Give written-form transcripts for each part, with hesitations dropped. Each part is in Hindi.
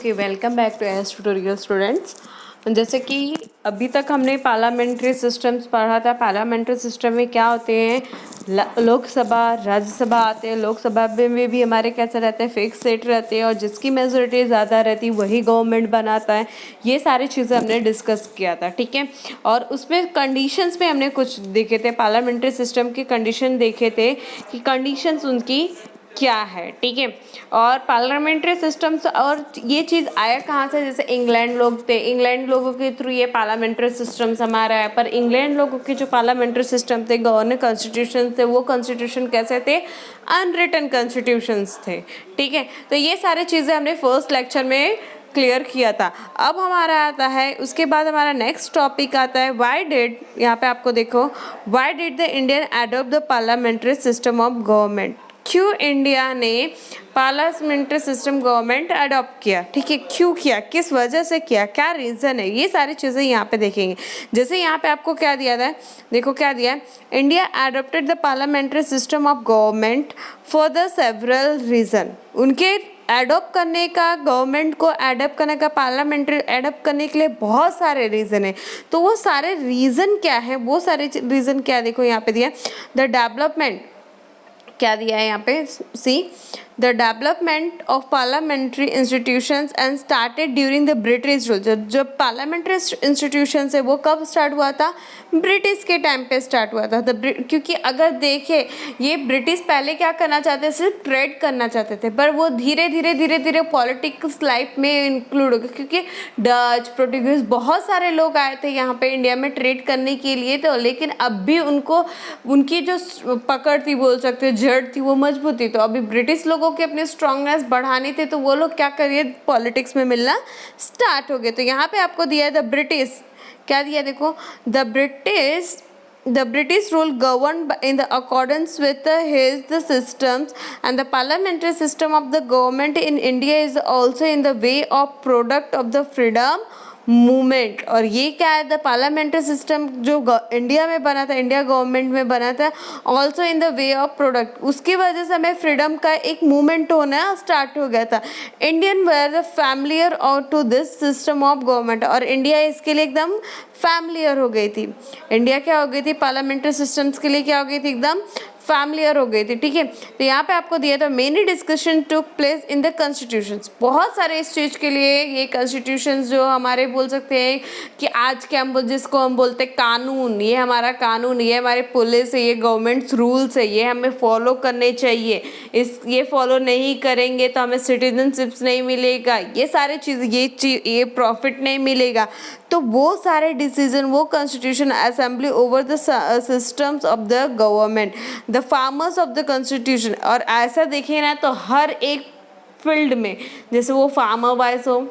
Okay, welcome back to S tutorial students. जैसे कि अभी तक हमने पार्लियामेंट्री सिस्टम्स पढ़ा था। पार्लियामेंट्री सिस्टम में क्या होते हैं, लोकसभा राज्यसभा आते हैं। लोकसभा में भी हमारे कैसे रहते हैं, फिक्स सीट रहते हैं और जिसकी मेजोरिटी ज़्यादा रहती है वही गवर्नमेंट बनाता है। ये सारी चीज़ें हमने डिस्कस किया था, ठीक है। और उसमें कंडीशंस में हमने कुछ देखे थे, पार्लियामेंट्री सिस्टम के कंडीशन देखे थे कि कंडीशंस उनकी क्या है, ठीक है। और पार्लियामेंट्री सिस्टम्स, और ये चीज़ आया कहाँ से, जैसे इंग्लैंड लोग थे, इंग्लैंड लोगों के थ्रू ये पार्लियामेंट्री सिस्टम्स हमारा है। पर इंग्लैंड लोगों के जो पार्लियामेंट्री सिस्टम थे, गवर्नर कॉन्स्टिट्यूशन थे, वो कॉन्स्टिट्यूशन कैसे थे, अनरिटन कॉन्स्टिट्यूशंस थे, ठीक है। तो ये सारी चीज़ें हमने फर्स्ट लेक्चर में क्लियर किया था। अब हमारा आता है, उसके बाद हमारा नेक्स्ट टॉपिक आता है व्हाई डिड, यहाँ पे आपको देखो, why did the Indian adopt the parliamentary system of government. क्यों इंडिया ने पार्लियामेंट्री सिस्टम गवर्नमेंट अडॉप्ट किया, ठीक है। क्यों किया, किस वजह से किया, क्या रीज़न है, ये सारी चीज़ें यहाँ पे देखेंगे। जैसे यहाँ पे आपको क्या दिया था, देखो क्या दिया है, India adopted the parliamentary system of government for the several reason. उनके एडॉप्ट करने का, गवर्नमेंट को एडॉप्ट करने का, पार्लियामेंट्री एडॉप्ट करने के लिए बहुत सारे रीज़न है। तो वो सारे रीज़न क्या है, वो सारे रीज़न क्या, देखो यहाँ पे दिया, द डेवलपमेंट, क्या दिया है यहाँ पे, see the development of parliamentary institutions and started during the British rule. जब पार्लियामेंट्री इंस्टीट्यूशंस है वो कब स्टार्ट हुआ था, ब्रिटिश के टाइम पे स्टार्ट हुआ था। क्योंकि अगर देखें, ये ब्रिटिश पहले क्या करना चाहते थे, सिर्फ ट्रेड करना चाहते थे, पर वो धीरे धीरे पॉलिटिक्स लाइफ में इंक्लूड हो गए, क्योंकि डच, पोर्टुगीज, बहुत सारे लोग आए थे यहाँ पे इंडिया में ट्रेड करने के लिए। तो लेकिन अब भी उनको, उनकी जो पकड़ थी, बोल सकते हो जड़ थी, वो मजबूत थी। तो अभी ब्रिटिश लोगों की अपनी स्ट्रांगनेस बढ़ानी थी, तो वो लोग क्या करिए, पॉलिटिक्स में मिलना स्टार्ट हो गए। तो यहाँ पे आपको दिया है द ब्रिटिश, क्या दिया देखो, the British rule governed in the accordance with his systems, and the parliamentary system of the government in India is also in the way of product of the freedom movement. और ये क्या है, द पार्लियामेंट्री सिस्टम जो इंडिया में बना था, इंडिया गवर्नमेंट में बना था, also in the way of product. उसकी वजह से हमें फ्रीडम का एक मूवमेंट होना स्टार्ट हो गया था। इंडियन वेयर द फैमिलियर और to this system of government, और इंडिया इसके लिए एकदम फैमिलियर हो गई थी। इंडिया क्या हो गई थी, पार्लियामेंट्री सिस्टम्स के लिए क्या हो गई थी, एकदम फैमिलियर हो गई थी, ठीक है। तो यहाँ पे आपको दिया था many discussion took place in the constitutions. बहुत सारे इस चीज़ के लिए ये कॉन्स्टिट्यूशंस जो हमारे, बोल सकते हैं कि आज के हम जिसको हम बोलते हैं कानून, ये हमारा कानून, ये हमारे पुलिस है, ये गवर्नमेंट्स रूल्स है, ये हमें फॉलो करने चाहिए। ये फॉलो नहीं करेंगे तो हमें सिटीजनशिप्स नहीं मिलेगा, ये सारे चीज़, ये प्रॉफिट नहीं मिलेगा। तो वो सारे डिसीजन, वो constitution assembly over the systems of the government, the farmers of the constitution. और ऐसा देखिए ना, तो हर एक फील्ड में, जैसे वो फार्मर वाइज हो,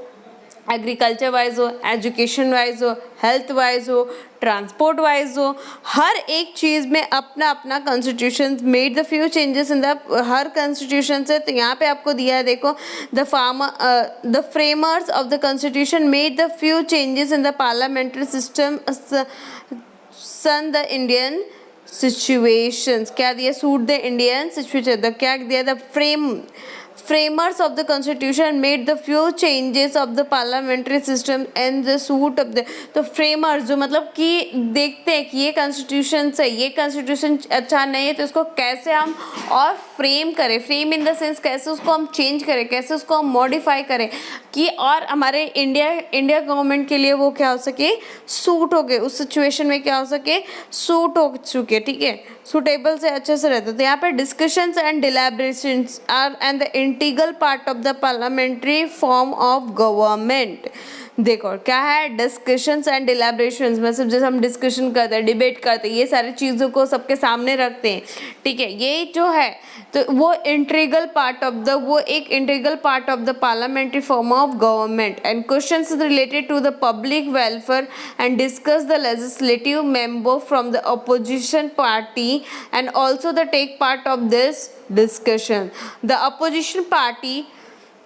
एग्रीकल्चर वाइज हो, एजुकेशन वाइज हो, हेल्थ वाइज हो, ट्रांसपोर्ट वाइज हो, हर एक चीज़ में अपना अपना constitution made the few changes in the her constitution से। तो यहाँ पे आपको दिया है, देखो, the framers of the constitution made the few changes in the parliamentary system sun the Indian situations. क्या दिया, सूट द इंडियन सिचुएशन। क्या दिया, the framers of the constitution made the few changes of the parliamentary system and the suit of the। तो framers जो मतलब कि देखते हैं कि ये कॉन्स्टिट्यूशन से, ये कॉन्स्टिट्यूशन अच्छा नहीं है, तो इसको कैसे हम और फ्रेम करें, फ्रेम इन द सेंस कैसे उसको हम चेंज करें, कैसे उसको हम मॉडिफाई करें कि और हमारे इंडिया गवर्नमेंट के लिए वो क्या हो सके, सूट हो गए, उस सिचुएशन में क्या हो सके, सूट हो चुके, ठीक है, सुटेबल से अच्छे से रहते। तो यहाँ पे discussions and deliberations are and the integral part of the parliamentary form of government. देखो क्या है, डिस्कशंस एंड डिलिब्रेशंस, मतलब जैसे हम डिस्कशन करते हैं, डिबेट करते हैं, ये सारी चीज़ों को सबके सामने रखते हैं, ठीक है। ये जो है तो वो इंटीग्रल पार्ट ऑफ द, वो एक integral part of the parliamentary form of government, and questions related to the public welfare and discuss the legislative member from the opposition party and also the take part of this discussion. The opposition party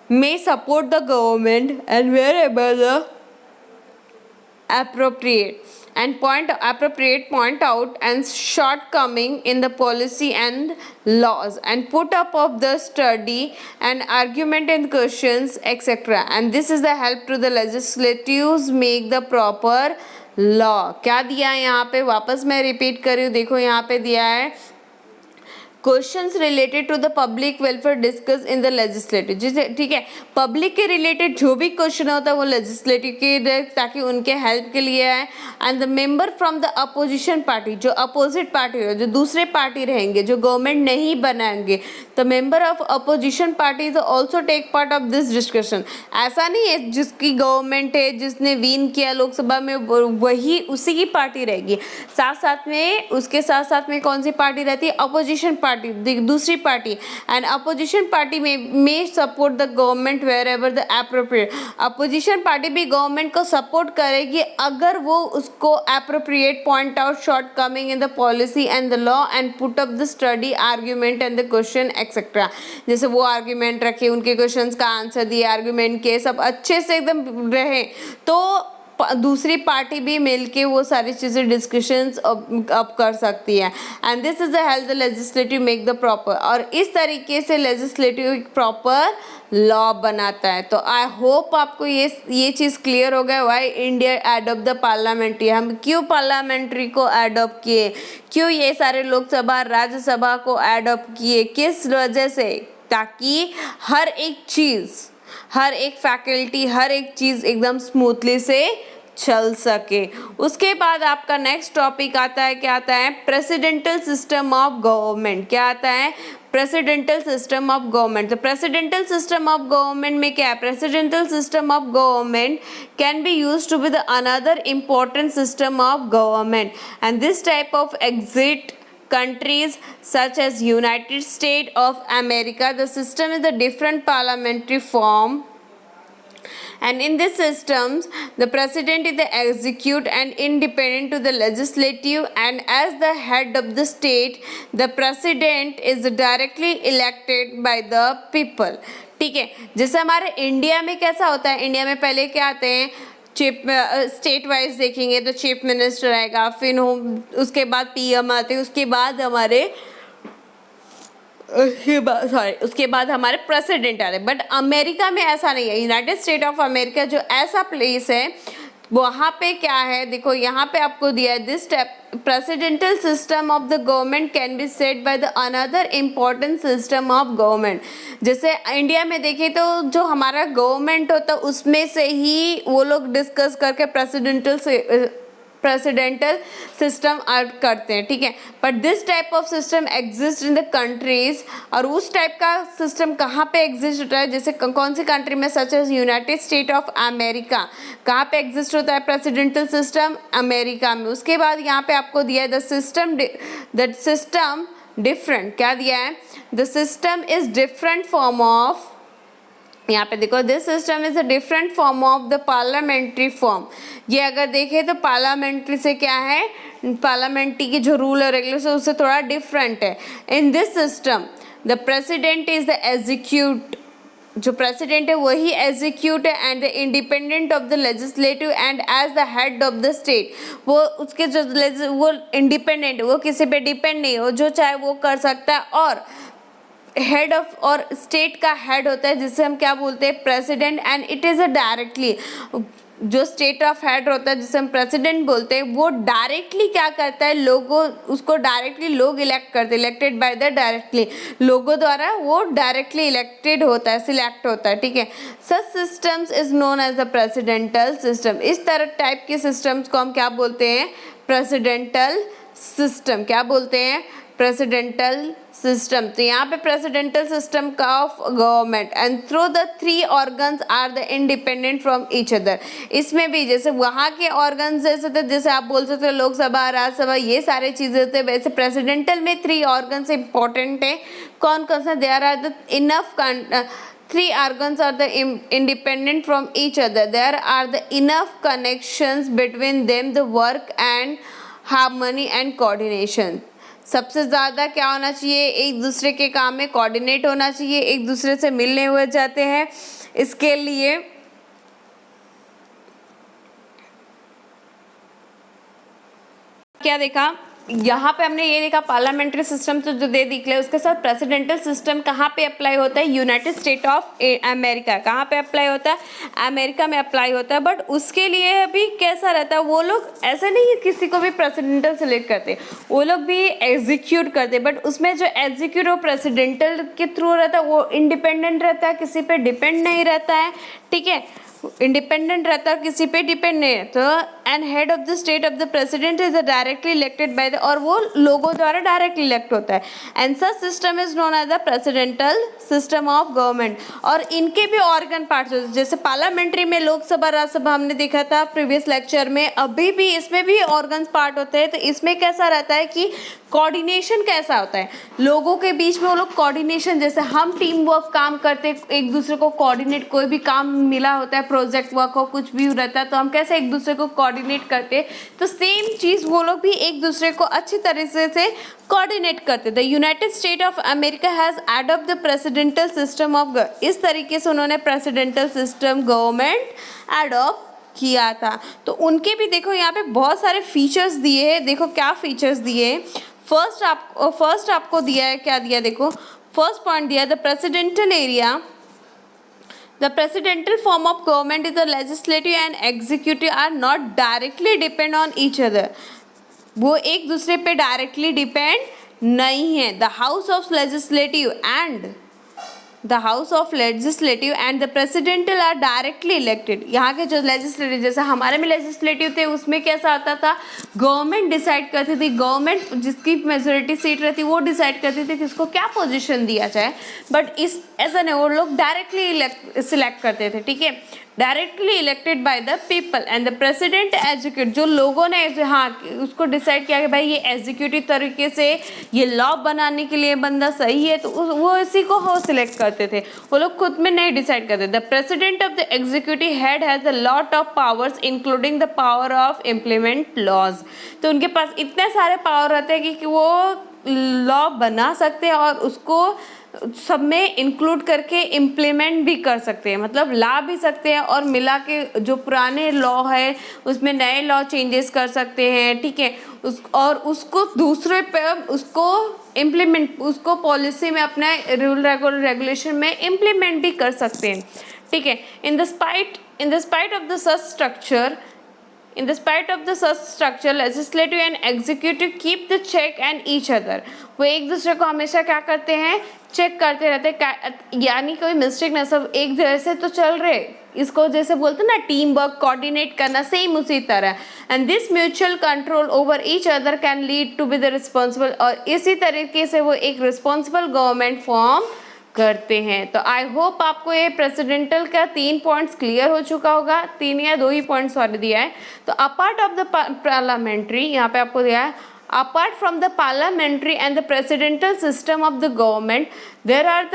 may support the government and wherever the appropriate, and point out and shortcoming in the policy and laws and put up of the study and argument and questions etc. and this is the help to the legislatives make the proper law. क्या दिया है यहाँ पे, वापस मैं रिपीट कर रही हूँ, देखो यहाँ पे दिया है questions related to the public welfare discuss in the legislative, जिसे ठीक है पब्लिक के रिलेटेड जो भी क्वेश्चन होता है वो लेजिस्लेटिव के ताकि उनके हेल्प के लिए आए. And the member from the opposition party, जो अपोजिट पार्टी हो, जो दूसरे पार्टी रहेंगे, जो गवर्नमेंट नहीं बनाएंगे, the member of opposition party is also take part of this discussion. ऐसा नहीं है जिसकी गवर्नमेंट है, जिसने विन किया लोकसभा में, वही उसी की पार्टी रहेगी. साथ साथ में उसके साथ साथ में कौन सी पार्टी रहती है, अपोजिशन पार्टी, दूसरी party. And opposition party may support the government wherever the appropriate. Opposition party भी गवर्नमेंट को सपोर्ट करेगी अगर वो उसको appropriate point out shortcoming in the policy and the law and put up the study argument and the question etcetera. जैसे वो आर्ग्यूमेंट रखे, उनके क्वेश्चंस का आंसर दिए, आर्ग्यूमेंट के सब अच्छे से एकदम रहे, तो दूसरी पार्टी भी मिलके वो सारी चीज़ें डिस्कशंस अब कर सकती है. And this is the help the legislative make the proper, और इस तरीके से लेजिस्लेटिव एक प्रॉपर लॉ बनाता है. तो आई होप आपको ये चीज़ क्लियर हो गया why India adopt the parliamentary. हम क्यों पार्लियामेंट्री को एडॉप्ट किए, क्यों ये सारे लोकसभा राज्यसभा को एडॉप्ट किए, किस वजह से, ताकि हर एक चीज़, हर एक फैकल्टी, हर एक चीज़ एकदम स्मूथली से चल सके. उसके बाद आपका नेक्स्ट टॉपिक आता है, क्या आता है, प्रेसिडेंटल सिस्टम ऑफ गवर्नमेंट. क्या आता है, प्रेसिडेंटल सिस्टम ऑफ गवर्नमेंट. तो प्रेसिडेंटल सिस्टम ऑफ गवर्नमेंट में क्या है, presidential system of government can be use to be the another important system of government. And this type of exist countries such as United States of America, the system is a different parliamentary form, and in this systems the president is the execute and independent to the legislative, and as the head of the state the president is directly elected by the people. ठीक है, जैसे हमारे इंडिया में कैसा होता है, इंडिया में पहले क्या आते हैं, चीफ स्टेट वाइज देखेंगे तो चीफ मिनिस्टर आएगा, फिर उसके बाद पीएम आते हैं, उसके बाद हमारे प्रेसिडेंट आ रहे. बट अमेरिका में ऐसा नहीं है. यूनाइटेड स्टेट ऑफ अमेरिका जो ऐसा प्लेस है, वहाँ पे क्या है, देखो यहाँ पे आपको दिया है, this presidential system of the government can B set by the another important system of government. जैसे इंडिया में देखें तो जो हमारा गवर्नमेंट होता है उसमें से ही वो लोग डिस्कस करके प्रेसिडेंटल सिस्टम आउट करते हैं. ठीक है, but this type of system exist in the countries. और उस टाइप का सिस्टम कहाँ पे एग्जिस्ट होता है, जैसे कौन सी कंट्री में, such as United State of America. कहाँ पे एग्जिस्ट होता है प्रेसिडेंटल सिस्टम, अमेरिका में. उसके बाद यहाँ पे आपको दिया है द सिस्टम डिफरेंट. क्या दिया है, the system is different form of, यहाँ पे देखो, this system is a different form of the parliamentary form. ये अगर देखें तो पार्लियामेंट्री से क्या है, पार्लियामेंट्री के जो रूल और रेगुलेशन उससे थोड़ा डिफरेंट है. In this system the president is the execute, जो प्रेसिडेंट है वही एग्जीक्यूट है, and the independent of the legislative and as the head of the state. वो उसके जो वो इंडिपेंडेंट, वो किसी पे डिपेंड नहीं हो, जो चाहे वो कर सकता है. और हेड ऑफ और स्टेट का हेड होता है जिसे हम क्या बोलते हैं, president. And it is a directly, जो स्टेट ऑफ हेड होता है जिसे हम प्रेसिडेंट बोलते हैं, वो डायरेक्टली क्या करता है, लोगों उसको डायरेक्टली लोग इलेक्ट करते हैं, इलेक्टेड बाय द डायरेक्टली, लोगों द्वारा वो डायरेक्टली इलेक्टेड होता है, सिलेक्ट होता है. ठीक है, such systems is known as the presidential system. इस तरह टाइप के सिस्टम्स को हम क्या बोलते हैं, प्रेसिडेंटल सिस्टम. क्या बोलते हैं, प्रेसिडेंटल सिस्टम. तो यहाँ पे प्रेसिडेंटल सिस्टम का of government and through the three organs are the independent from each other. इसमें भी जैसे वहाँ के ऑर्गन्स जैसे थे, जैसे आप बोल सकते हो लोकसभा, राज्यसभा, ये सारे चीज़ें होते हैं, वैसे प्रेसिडेंटल में थ्री ऑर्गन्स इंपॉर्टेंट है. कौन कौन सा, there are the enough three organs are the independent from each other. There are the enough connections between them, the work and harmony and coordination. सबसे ज़्यादा क्या होना चाहिए, एक दूसरे के काम में कोऑर्डिनेट होना चाहिए, एक दूसरे से मिलने हुए जाते हैं. इसके लिए क्या देखा, यहाँ पे हमने ये देखा पार्लियामेंट्री सिस्टम तो जो दे दिख रहा है, उसके साथ प्रेसिडेंटल सिस्टम कहाँ पे अप्लाई होता है, यूनाइटेड स्टेट ऑफ अमेरिका। कहाँ पे अप्लाई होता है, अमेरिका में अप्लाई होता है। बट उसके लिए अभी कैसा रहता है, वो लोग ऐसा नहीं है किसी को भी प्रेसिडेंटल सेलेक्ट करते, वो लोग भी एग्जीक्यूट करते। बट उसमें जो एग्जीक्यूट वो प्रेसिडेंटल के थ्रू रहता है, वो इंडिपेंडेंट रहता है, किसी पे डिपेंड नहीं रहता है, ठीक है, इंडिपेंडेंट रहता है, किसी पे डिपेंड नहीं है। तो and head of the state of the president is directly elected by the, और वो लोगों द्वारा डायरेक्टली इलेक्ट होता है। And such system is known as the presidential system of government. और इनके भी ऑर्गन पार्ट्स होते हैं, जैसे पार्लियामेंट्री में लोकसभा राज्यसभा हमने देखा था प्रीवियस लेक्चर में, अभी भी इसमें भी ऑर्गन्स पार्ट होते हैं। तो इसमें कैसा रहता है कि कोऑर्डिनेशन कैसा होता है लोगों के बीच में, वो लोग कोऑर्डिनेशन, जैसे हम टीम वर्क काम करते, एक दूसरे को कोऑर्डिनेट, कोई भी काम मिला होता है, प्रोजेक्ट वर्क हो, कुछ भी रहता है, तो हम कैसे एक दूसरे को कोऑर्डिनेट करते, तो सेम चीज़ वो लोग भी एक दूसरे को अच्छी तरीके से कोऑर्डिनेट करते। The United State of America has adopt the presidential system of, इस तरीके से उन्होंने प्रेसिडेंटल सिस्टम गवर्नमेंट एडॉप्ट किया था। तो उनके भी देखो यहाँ पे बहुत सारे फीचर्स दिए हैं। देखो क्या फीचर्स दिए, फर्स्ट आपको दिया है, क्या दिया देखो, फर्स्ट पॉइंट दिया, the presidential area, the presidential form of government is the legislative and executive are not directly depend on each other, वो एक दूसरे पे डायरेक्टली डिपेंड नहीं है। The house of legislative and the house of legislative and the presidential are directly elected. यहाँ के जो लेजिस्लेटिव, जैसे हमारे में लेजिस्लेटिव थे, उसमें कैसा आता था, गवर्नमेंट डिसाइड करती थी, गवर्नमेंट जिसकी मेजोरिटी सीट रहती वो डिसाइड करती थी किसको क्या पोजीशन दिया जाए। बट इस ऐसा नहीं, वो लोग डायरेक्टली सिलेक्ट करते थे, ठीक है, directly elected by the people. And the president execute, जो लोगों ने हाँ उसको डिसाइड किया कि भाई ये एग्जीक्यूटिव तरीके से ये लॉ बनाने के लिए बंदा सही है, तो वो इसी को हो सिलेक्ट करते थे, वो लोग खुद में नहीं डिसाइड करते। The president of the executive head has a lot of powers including the power of implement laws. तो उनके पास इतने सारे पावर रहते हैं कि वो लॉ बना सकते हैं और उसको सब में इंक्लूड करके इम्प्लीमेंट भी कर सकते हैं, मतलब ला भी सकते हैं और मिला के जो पुराने लॉ है उसमें नए लॉ चेंजेस कर सकते हैं, ठीक है, और उसको दूसरे पे उसको इम्प्लीमेंट, उसको पॉलिसी में अपने रूल रेगुलेशन में इम्प्लीमेंट भी कर सकते हैं, ठीक है। In the spite of the such structure, In the spite of the such structure, legislative and executive keep the check and each other. वो एक दूसरे को हमेशा क्या करते हैं, चेक करते रहते हैं, यानी कोई मिस्टेक ना, सब एक जैसे तो चल रहे, इसको जैसे बोलते हैं ना टीम वर्क, कोऑर्डिनेट करना, सेम उसी तरह। And this mutual control over each other can lead to be the responsible, और इसी तरीके से वो एक रिस्पॉन्सिबल गवर्नमेंट फॉर्म करते हैं। तो आई होप आपको ये प्रेसिडेंटल का 3 पॉइंट्स क्लियर हो चुका होगा, 3 या 2 ही पॉइंट्स सॉरी दिया है। तो अपार्ट ऑफ द पार्लियामेंट्री, यहाँ पे आपको दिया है, apart from the parliamentary and the presidential system of the government, there are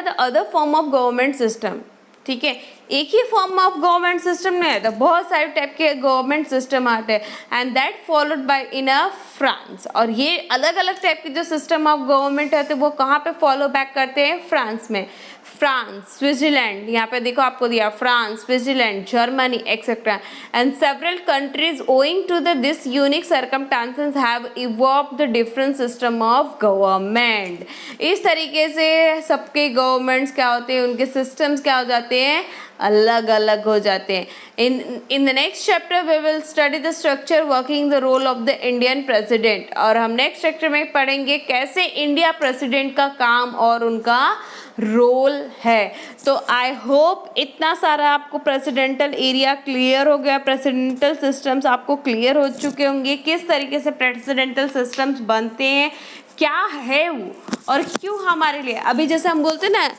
the other form of government system, ठीक है, एक ही फॉर्म ऑफ गवर्नमेंट सिस्टम नहीं है, तो बहुत सारे टाइप के गवर्नमेंट सिस्टम आते हैं। And that followed by in a France, और ये अलग अलग टाइप के जो सिस्टम ऑफ गवर्नमेंट है, तो वो कहाँ पे फॉलो बैक करते हैं, फ्रांस में। फ्रांस, स्विट्जरलैंड, यहाँ पे देखो आपको दिया France, Switzerland, Germany etcetera, and several countries owing to this unique circumstances have evolved the different system of government. इस तरीके से सबके गवर्नमेंट्स क्या होते हैं, उनके सिस्टम्स क्या हो जाते हैं, अलग अलग हो जाते हैं। In the next chapter we will study the structure working the role of the Indian president, और हम नेक्स्ट चैप्टर में पढ़ेंगे कैसे इंडिया प्रेसिडेंट का काम और उनका रोल है। तो आई होप इतना सारा आपको प्रेसिडेंटल एरिया क्लियर हो गया, प्रेसिडेंटल सिस्टम्स आपको क्लियर हो चुके होंगे, किस तरीके से प्रेसिडेंटल सिस्टम्स बनते हैं, क्या है वो और क्यों हमारे लिए। अभी जैसे हम बोलते हैं ना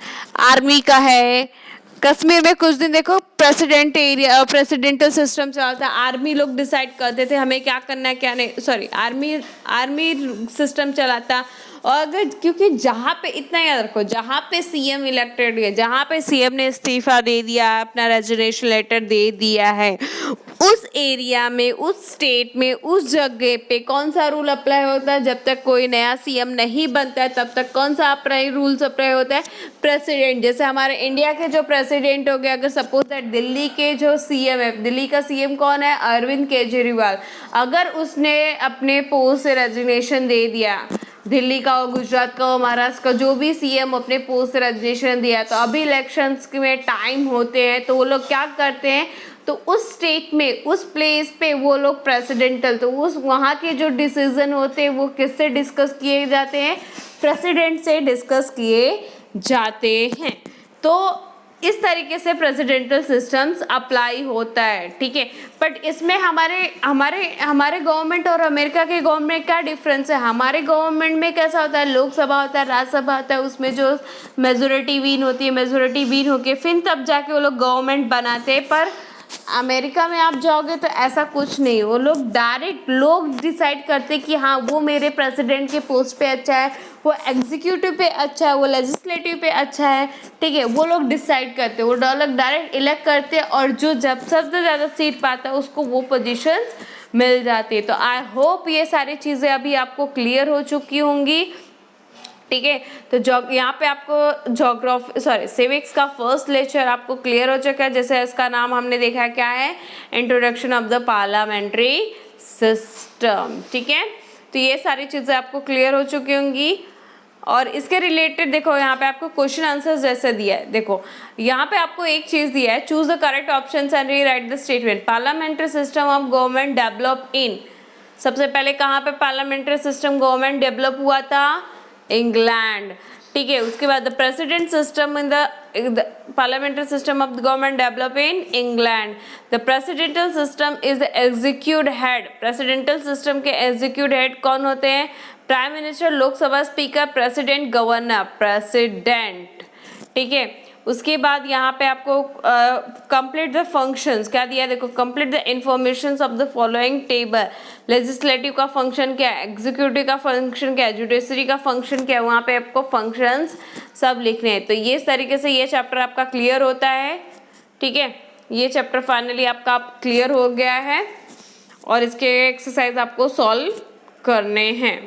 आर्मी का है, कश्मीर में कुछ दिन देखो प्रेसिडेंटल सिस्टम चला था, आर्मी लोग डिसाइड करते थे हमें क्या करना है क्या नहीं, सॉरी आर्मी सिस्टम चला था। और अगर क्योंकि जहाँ पे इतना याद रखो, जहाँ पे सीएम इलेक्टेड है, जहाँ पे सीएम ने इस्तीफा दे दिया, अपना रेजिग्नेशन लेटर दे दिया है, उस एरिया में, उस स्टेट में, उस जगह पे कौन सा रूल अप्लाई होता है? जब तक कोई नया सीएम नहीं बनता है तब तक कौन सा रूल्स अप्लाई होता है? प्रेसिडेंट। जैसे हमारे इंडिया के जो प्रेसिडेंट हो गए, अगर सपोज दैट दिल्ली के जो सीएम है, दिल्ली का सीएम कौन है? अरविंद केजरीवाल। अगर उसने अपने पोस्ट से रेजिग्नेशन दे दिया, दिल्ली का हो, गुजरात का हो, महाराष्ट्र का, जो भी सीएम अपने पोस्ट से रेजिग्नेशन दिया, तो अभी इलेक्शंस में टाइम होते हैं तो वो लोग क्या करते हैं, तो उस स्टेट में, उस प्लेस पे वो लोग प्रेसिडेंटल, तो उस वहाँ के जो डिसीजन होते हैं वो किससे डिस्कस किए जाते हैं? प्रेसिडेंट से डिस्कस किए जाते हैं। तो इस तरीके से प्रेसिडेंटल सिस्टम्स अप्लाई होता है, ठीक है। बट इसमें हमारे गवर्नमेंट और अमेरिका के गवर्नमेंट में क्या डिफरेंस है? हमारे गवर्नमेंट में कैसा होता है, लोकसभा होता है, राज्यसभा होता है, उसमें जो मेजोरिटी विन होती है, मेजोरिटी विन होके फिर तब जाके वो लोग गवर्नमेंट बनाते हैं। पर अमेरिका में आप जाओगे तो ऐसा कुछ नहीं, वो लोग डायरेक्ट लोग डिसाइड करते कि हाँ वो मेरे प्रेसिडेंट के पोस्ट पे अच्छा है, वो एग्जीक्यूटिव पे अच्छा है, वो लेजिस्लेटिव पे अच्छा है, ठीक है, वो लोग डिसाइड करते, वो लोग डायरेक्ट इलेक्ट करते हैं और जो जब सबसे ज़्यादा सीट पाता है उसको वो पोजीशंस मिल जाती है। तो आई होप ये सारी चीज़ें अभी आपको क्लियर हो चुकी होंगी, ठीक है। तो यहाँ पे आपको सिविक्स का फर्स्ट लेक्चर आपको क्लियर हो चुका है। जैसे इसका नाम हमने देखा क्या है, introduction of the parliamentary system, ठीक है। तो ये सारी चीज़ें आपको क्लियर हो चुकी होंगी। और इसके रिलेटेड देखो यहाँ पे आपको क्वेश्चन आंसर जैसे दिया है, देखो यहाँ पे आपको एक चीज़ दिया है, choose the correct option and rewrite the statement. Parliamentary system of government develop in, सबसे पहले कहाँ पे पार्लियामेंट्री सिस्टम गवर्नमेंट डेवलप हुआ था? इंग्लैंड, ठीक है। उसके बाद the president system in the parliamentary system of the government develop in England. The presidential system is the executive head. Presidential system के एग्जीक्यूटिव हेड कौन होते हैं? Prime minister, Lok Sabha speaker, president, governor, president, ठीक है। उसके बाद यहाँ पे आपको कंप्लीट द फंक्शंस क्या दिया है, देखो complete the information of the following table. Legislative का फंक्शन क्या है, एग्जीक्यूटिव का फंक्शन क्या है, जुडिशरी का फंक्शन क्या है, वहाँ पे आपको फंक्शंस सब लिखने हैं। तो ये इस तरीके से ये चैप्टर आपका क्लियर होता है, ठीक है। ये चैप्टर फाइनली आपका क्लियर हो गया है और इसके एक्सरसाइज आपको सॉल्व करने हैं।